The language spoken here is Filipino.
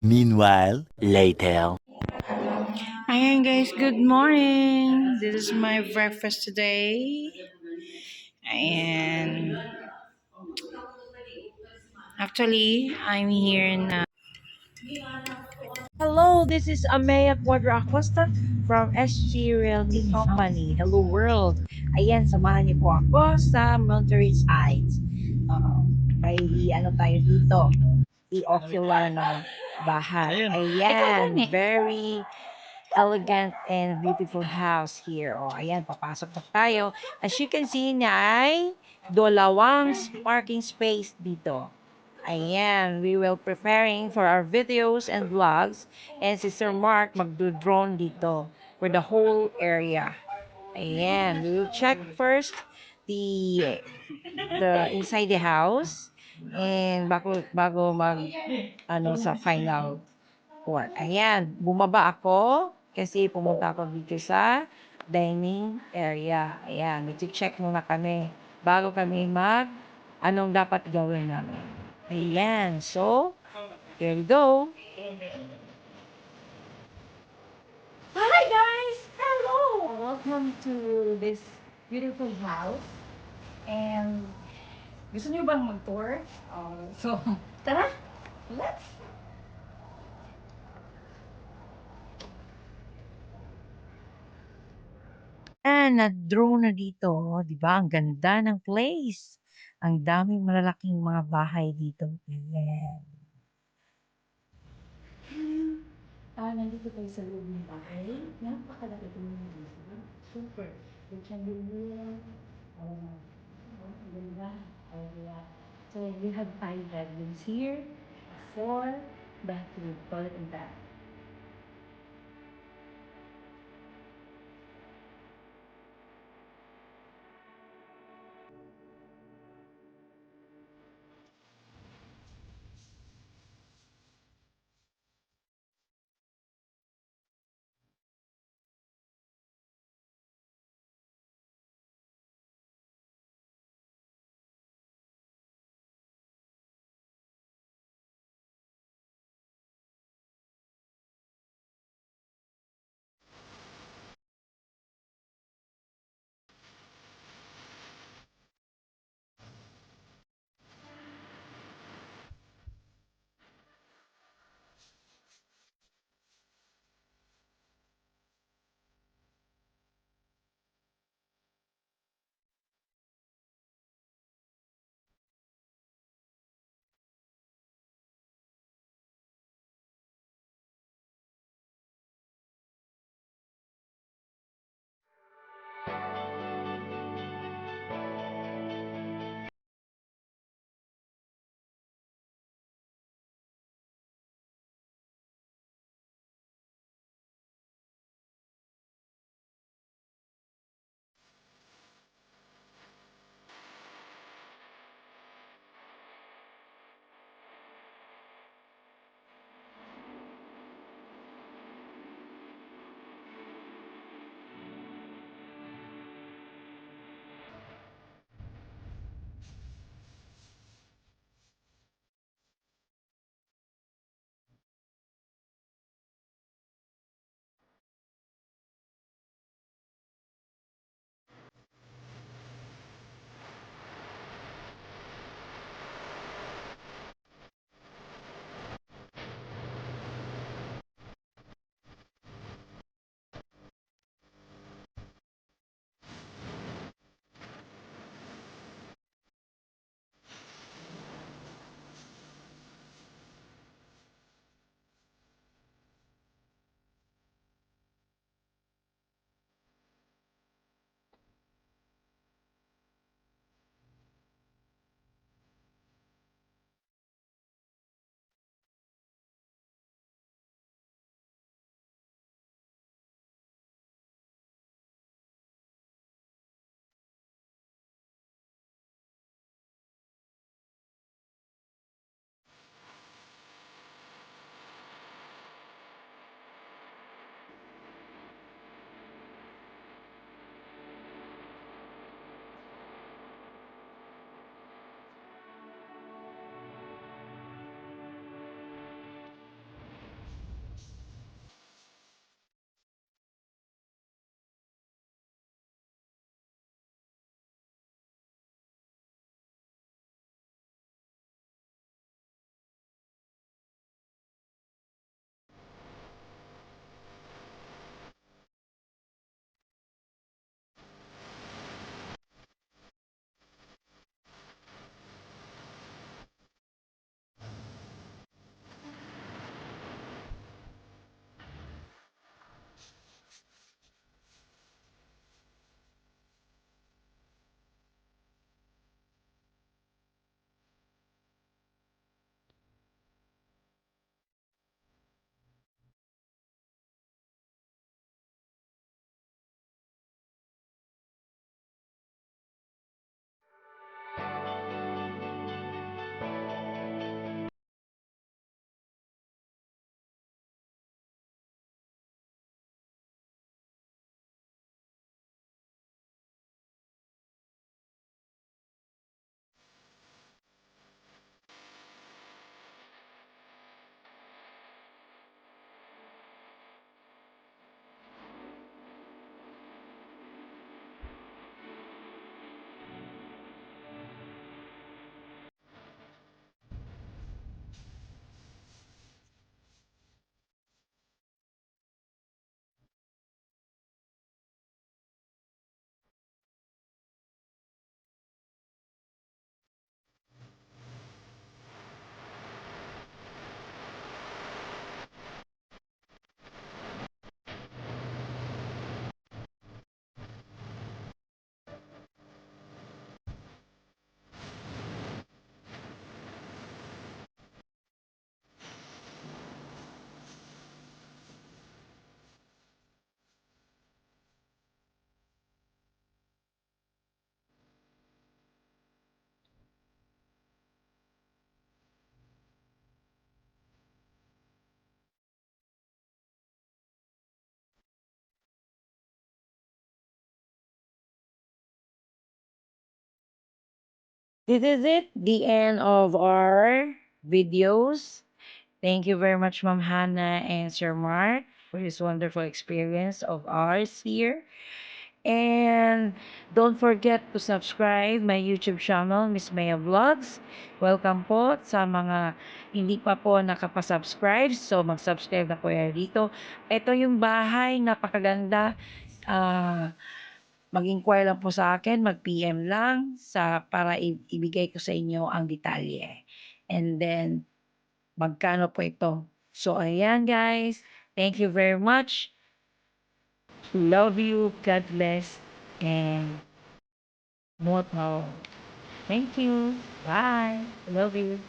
Meanwhile, later. Ayan guys, good morning. This is my breakfast today. And actually, I'm here in Hello, this is Amaya Cuadra Acosta from SG Realty Company. Hello world. Ayan, samahan niyo po ako sa Monterey Heights. May ano tayo dito, i-ocular na bahay. Ayan, very elegant and beautiful house here. O, ayan, papasok na tayo. As you can see, ay dalawang parking space dito. Ayan, we will preparing for our videos and vlogs. And si Sir Mark magdo-drone dito for the whole area. Ayan, we will check first the inside the house and bago mag sa final work. Ayan, bumaba ako kasi pumunta ako dito sa dining area. Ayan, need to check muna kami bago kami anong dapat gawin namin. Ayan, so, here we go. Hi guys! Hello! Welcome to this beautiful house. And gusto niyo bang mag-tour? So, tara! Let's nag-drone na dito, 'di ba? Ang ganda ng place. Ang daming malalaking mga bahay dito. Ayan. Nandito tayo sa loob ng bahay. Napakalaki ito ng dito. Super. Yung chandelier. Uh, ang ganda. Yeah. So, we have 5 bedrooms here. 4 bathroom, toilet and bath. this is it, the end of our videos. Thank you very much, Ma'am Hannah and Sir Mark, for this wonderful experience of ours here. And don't forget to subscribe my YouTube channel, Miss Maya Vlogs. Welcome po sa mga hindi pa po nakapasubscribe. So, mag-subscribe na po yan dito. Ito yung bahay, napakaganda. Ah, mag-inquire lang po sa akin, mag-PM lang para ibigay ko sa inyo ang detalye. And then, magkano po ito. So, ayan guys. Thank you very much. Love you. God bless. And more power. Thank you. Bye. Love you.